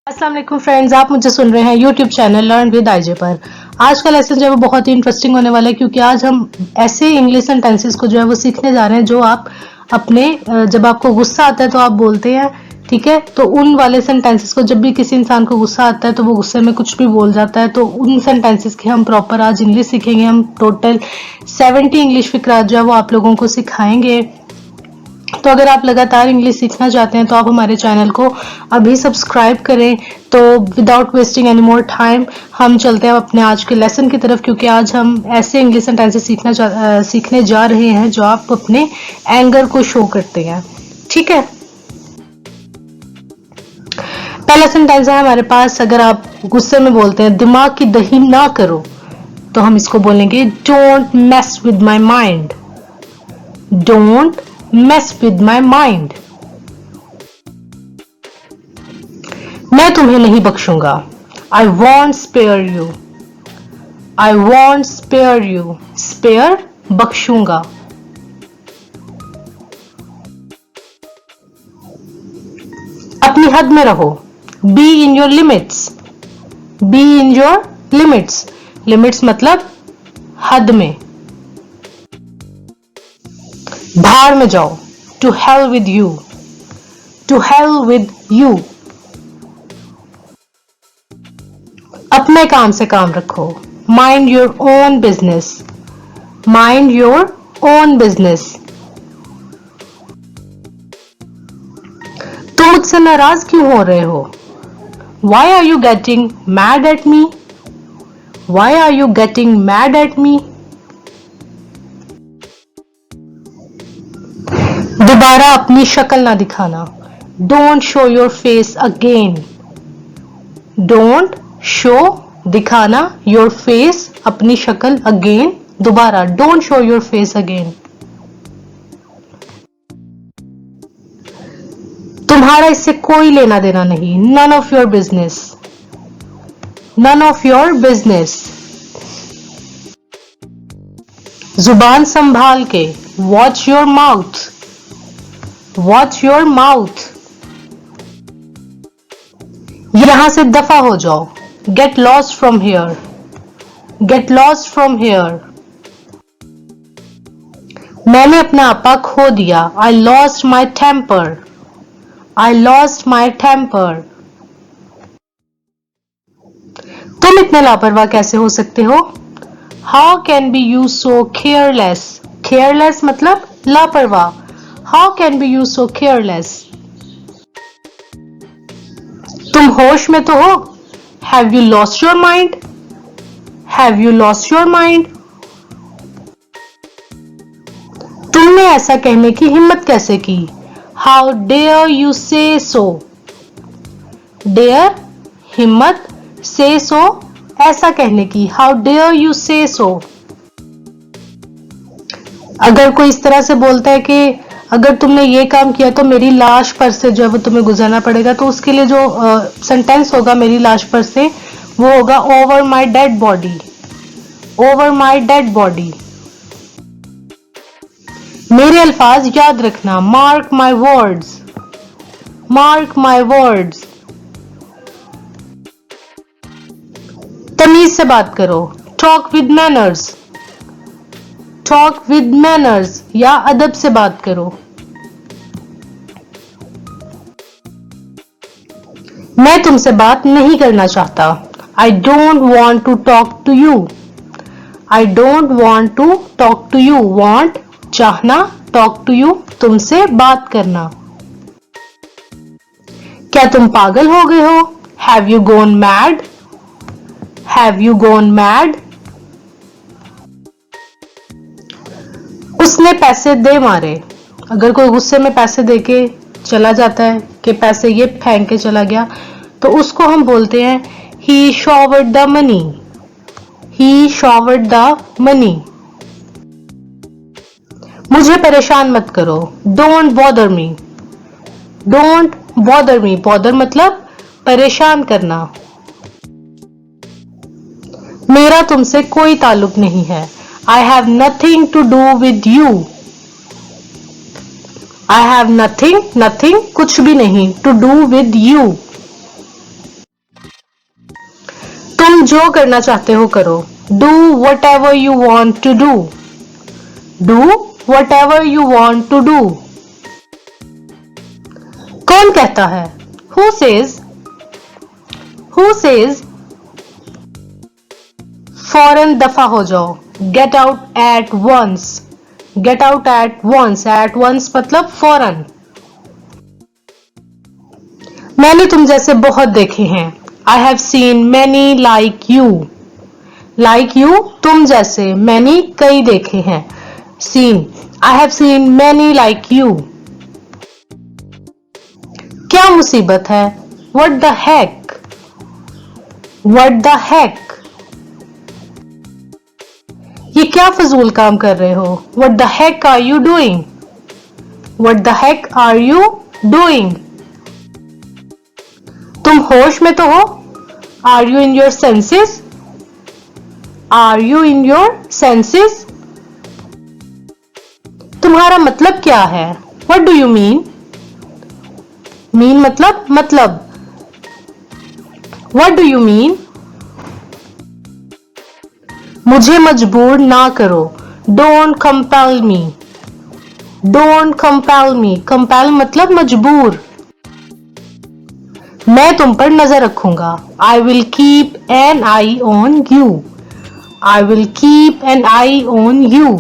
अस्सलाम वालेकुम फ्रेंड्स, आप मुझे सुन रहे हैं YouTube channel learn with IJ पर। आज का लेसन जो है वो बहुत ही इंटरेस्टिंग होने वाला है, क्योंकि आज हम ऐसे इंग्लिश सेंटेंसेस को जो है वो सीखने जा रहे हैं जो आप अपने जब आपको गुस्सा आता है तो आप बोलते हैं, ठीक है। तो उन वाले सेंटेंसेस को, जब भी किसी इंसान को गुस्सा आता है तो वो गुस्से में कुछ भी बोल जाता है, तो उन सेंटेंसेस की हम प्रॉपर आज इंग्लिश सीखेंगे। हम टोटल 70 इंग्लिश फिक्रात जो है वो आप लोगों को सिखाएंगे। तो अगर आप लगातार इंग्लिश सीखना चाहते हैं तो आप हमारे चैनल को अभी सब्सक्राइब करें। तो without wasting any more time हम चलते हैं अपने आज के लेसन की तरफ, क्योंकि आज हम ऐसे इंग्लिश सेंटेंसेस सीखने जा रहे हैं जो आप अपने एंगर को शो करते हैं, ठीक है। पहला सेंटेंस है हमारे पास, अगर आप गुस्से में बोलते हैं दिमाग की दही ना करो, तो हम इसको बोलेंगे don't mess with my mind. Don't mess with my mind। मैं तुम्हें नहीं बख्शूंगा। I won't spare you। I won't spare you। spare बख्शूंगा। अपनी हद में रहो। Be in your limits। Be in your limits। Limits मतलब हद में। भाड़ में जाओ। To hell with you। To hell with you। अपने काम से काम रखो। Mind your own business। Mind your own business। तुम मुझसे नाराज क्यों हो रहे हो? Why are you getting mad at me? Why are you getting mad at me? दोबारा अपनी शक्ल ना दिखाना। Don't show your face again। Don't show दिखाना, your face अपनी शक्ल, again दोबारा। Don't show your face again। तुम्हारा इससे कोई लेना देना नहीं। None of your business। None of your business। जुबान संभाल के। Watch your mouth। Watch your mouth। यहां से दफा हो जाओ। Get lost from here। Get lost from here। मैंने अपना आपा खो दिया। I lost my temper। I lost my temper। तुम इतने लापरवाह कैसे हो सकते हो? How can be you so careless। Careless मतलब लापरवाह। How can be you so careless। तुम होश में तो हो? Have you lost your mind। Have you lost your mind। तुमने ऐसा कहने की हिम्मत कैसे की? How dare you say so। Dare हिम्मत, say so ऐसा कहने की। How dare you say so। अगर कोई इस तरह से बोलता है कि अगर तुमने ये काम किया तो मेरी लाश पर से जो है वो तुम्हें गुजरना पड़ेगा, तो उसके लिए जो सेंटेंस होगा मेरी लाश पर से, वो होगा over my dead body. Over my dead body. मेरे अल्फाज याद रखना। Mark my words. Mark my words. तमीज से बात करो। Talk with manners. Talk with manners या अदब से बात करो। मैं तुमसे बात नहीं करना चाहता। I don't want to talk to you। I don't want to talk to you। Want चाहना, talk to you तुमसे बात करना। क्या तुम पागल हो गए हो? Have you gone mad। Have you gone mad। उसने पैसे दे मारे। अगर कोई गुस्से में पैसे देके चला जाता है कि पैसे ये फेंक के चला गया, तो उसको हम बोलते हैं he showered the money। He showered the money। मुझे परेशान मत करो। Don't bother me। Don't bother me। bother मतलब परेशान करना। मेरा तुमसे कोई ताल्लुक नहीं है। I have nothing to do with you। I have nothing, nothing कुछ भी नहीं, to do with you। तुम जो करना चाहते हो करो। Do whatever you want to do. Do whatever you want to do. कौन कहता है? Who says. Who says. फौरन दफा हो जाओ। Get out at once. Get out at once. At once मतलब फौरन। मैंने तुम जैसे बहुत देखे हैं। I have seen many like you. Like you तुम जैसे, मैनी कई देखे हैं, seen I have seen many like you. क्या मुसीबत है? What the heck. What the heck. ये क्या फजूल काम कर रहे हो? What the heck are you doing. What the heck are you doing. तुम होश में तो हो? Are you in your senses. Are you in your senses. तुम्हारा मतलब क्या है? What do you mean. Mean मतलब। What do you mean. मुझे मजबूर ना करो। Don't compel me. Don't compel me. Compel मतलब मजबूर। मैं तुम पर नजर रखूंगा। I will keep an I on you. I will keep an I on you.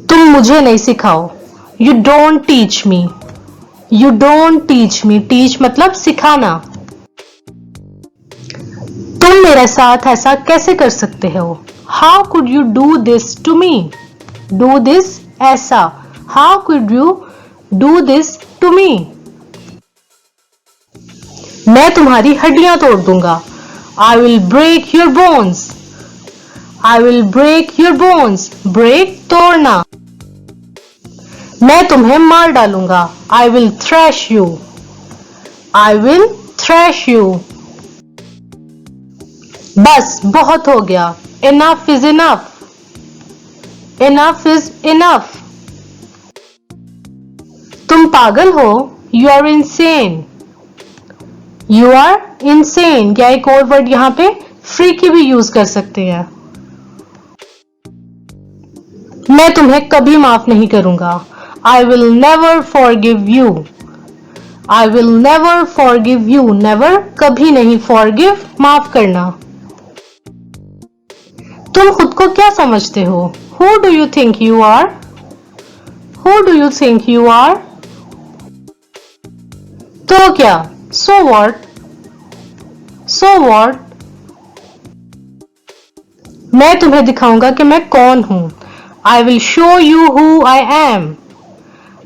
तुम मुझे नहीं सिखाओ। You don't teach me. You don't teach me. Teach मतलब सिखाना। तुम मेरे साथ ऐसा कैसे कर सकते हो? How could you do this to me. Do this ऐसा। How could you do this to me. मैं तुम्हारी हड्डियां तोड़ दूंगा। I will break your bones. I will break your bones. Break तोड़ना। मैं तुम्हें मार डालूंगा। I will thrash you. I will thrash you. बस बहुत हो गया। Enough is enough. Enough is enough. तुम पागल हो? You are insane. You are insane. या एक और वर्ड यहां पे फ्री की भी यूज कर सकते हैं। मैं तुम्हें कभी माफ नहीं करूंगा। I will never forgive you. I will never forgive you. Never कभी नहीं, फॉरगिव माफ करना। तुम खुद को क्या समझते हो? Who do you think you are. Who do you think you are. तो क्या? So what. So what. मैं तुम्हें दिखाऊंगा कि मैं कौन हूं। I will show you who I am.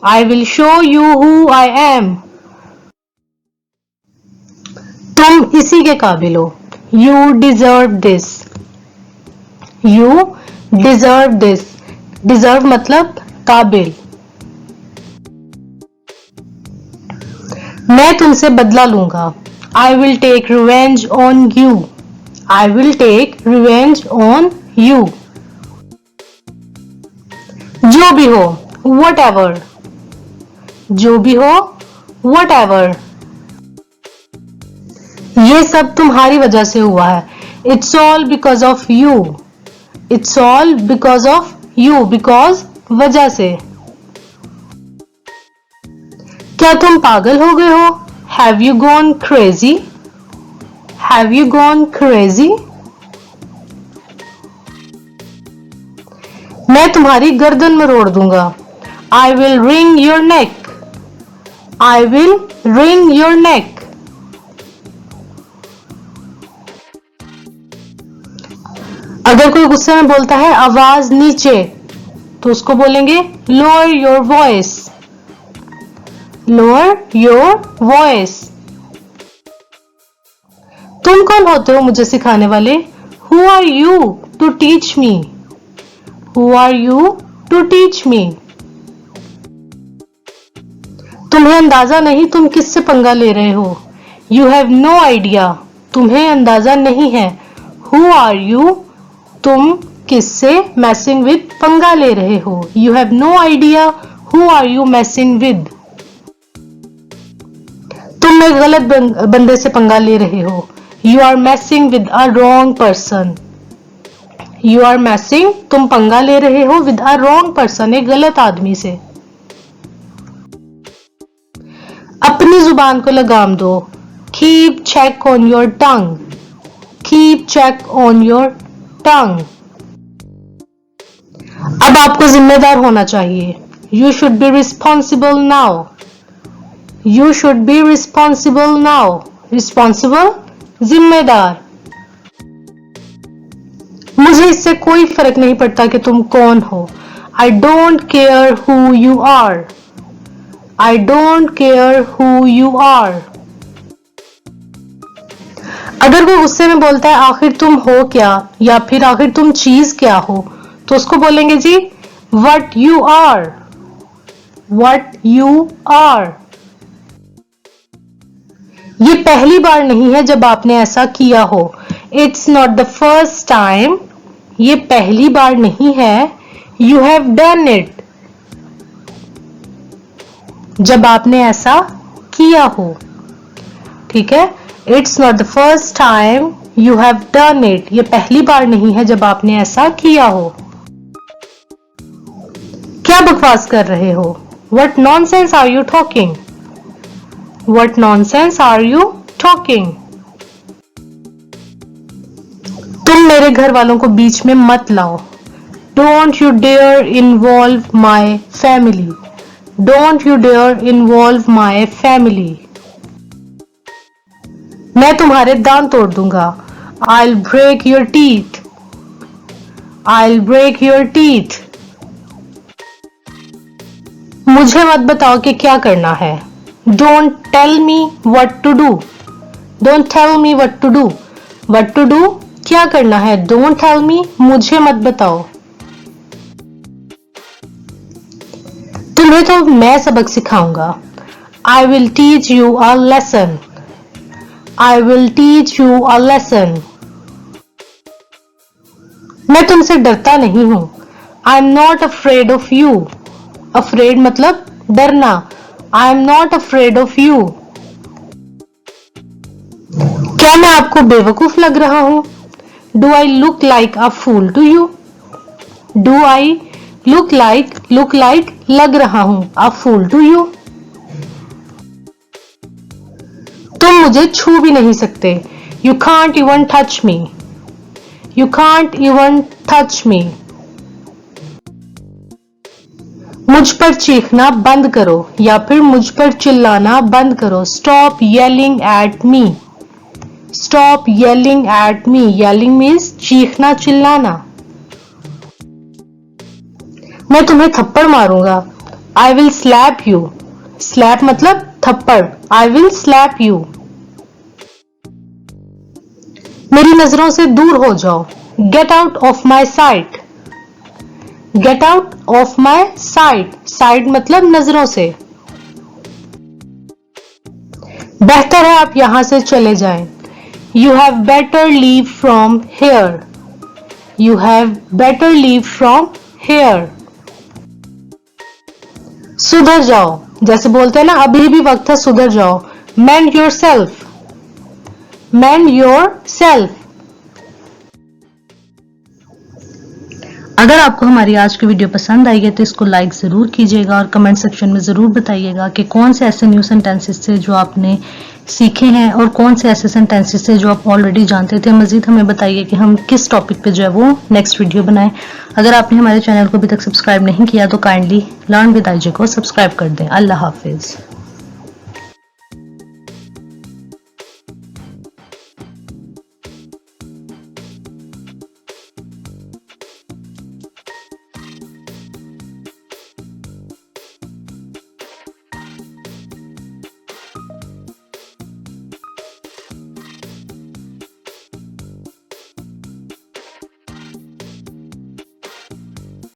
I will show you who I am. तुम इसी के काबिल हो। You deserve this. You deserve this. Deserve मतलब काबिल। मैं तुमसे बदला लूंगा। I will take revenge on you. I will take revenge on you. जो भी हो, वट एवर। जो भी हो, वट एवर। ये सब तुम्हारी वजह से हुआ है। It's all because of you. It's all because of you. Because वजह से। क्या तुम पागल हो गए हो? Have you gone crazy. Have you gone crazy. मैं तुम्हारी गर्दन में रोड़ दूंगा। I will ring your neck. I will ring your neck. अगर कोई गुस्से में बोलता है आवाज नीचे, तो उसको बोलेंगे lower your voice. Lower your voice. तुम कौन होते हो मुझे सिखाने वाले? Who are you to teach me. Who are you to teach me. तुम्हें अंदाजा नहीं तुम किससे पंगा ले रहे हो। You have no idea. तुम्हें अंदाजा नहीं है। हु आर यू तुम किससे मैसिंग विद पंगा ले रहे हो। You have no idea who are you messing with. तुम एक गलत बंदे से पंगा ले रहे हो। You are messing with a wrong person. You are messing, तुम पंगा ले रहे हो, with a wrong person, एक गलत आदमी से। अपनी जुबान को लगाम दो। Keep check on your tongue. Keep check on your tongue. अब आपको जिम्मेदार होना चाहिए। You should be responsible now. You should be responsible now. Responsible, जिम्मेदार। मुझे इससे कोई फर्क नहीं पड़ता कि तुम कौन हो। I don't care who you are. I don't care who you are. अगर कोई गुस्से में बोलता है आखिर तुम हो क्या, या फिर आखिर तुम चीज क्या हो, तो उसको बोलेंगे जी what you are. What you are. ये पहली बार नहीं है जब आपने ऐसा किया हो। It's not the first time. ये पहली बार नहीं है। You have done it. जब आपने ऐसा किया हो। ठीक है, It's not the first time you have done it. ये पहली बार नहीं है जब आपने ऐसा किया हो। क्या बकवास कर रहे हो? What nonsense are you talking? What nonsense are you talking? तुम मेरे घर वालों को बीच में मत लाओ। Don't you dare involve my family. Don't you dare involve my family. मैं तुम्हारे दांत तोड़ दूंगा। I'll break your teeth. I'll break your teeth. मुझे मत बताओ कि क्या करना है। Don't tell me what to do. Don't tell me what to do. What to do? क्या करना है? Don't tell me, मुझे मत बताओ। तुम्हें तो मैं सबक सिखाऊंगा। I will teach you a lesson. I will teach you a lesson. मैं तुमसे डरता नहीं हूं। I'm not afraid of you. Afraid मतलब डरना। I'm not afraid of you. क्या मैं आपको बेवकूफ लग रहा हूं? Do I look like a fool to you? Do I look like लग रहा हूं a fool to you? तुम मुझे छू भी नहीं सकते। You can't even touch me. You can't even touch me. मुझ पर चीखना बंद करो, या फिर मुझ पर चिल्लाना बंद करो। Stop yelling at me. Stop yelling at me. Yelling means चीखना, चिल्लाना। मैं तुम्हें थप्पड़ मारूंगा। I will slap you. Slap मतलब थप्पड़। I will slap you. मेरी नजरों से दूर हो जाओ। Get out of my sight. Get out of my sight. Sight मतलब नजरों से। बेहतर है आप यहां से चले जाएं। You have better leave from here. You have better leave from here. सुधर जाओ, जैसे बोलते हैं ना अभी भी वक्त है सुधर जाओ। Mend yourself. Mend yourself. अगर आपको हमारी आज की वीडियो पसंद आई है तो इसको लाइक जरूर कीजिएगा और कमेंट सेक्शन में जरूर बताइएगा कि कौन से ऐसे न्यू सेंटेंसेस थे जो आपने सीखे हैं और कौन से ऐसे सेंटेंसेस थे जो आप ऑलरेडी जानते थे। मजीद हमें बताइए कि हम किस टॉपिक पे जो है वो नेक्स्ट वीडियो बनाएं। अगर आपने हमारे चैनल को अभी तक सब्सक्राइब नहीं किया तो काइंडली लर्न विद आईजे को सब्सक्राइब कर दें। अल्लाह हाफिज।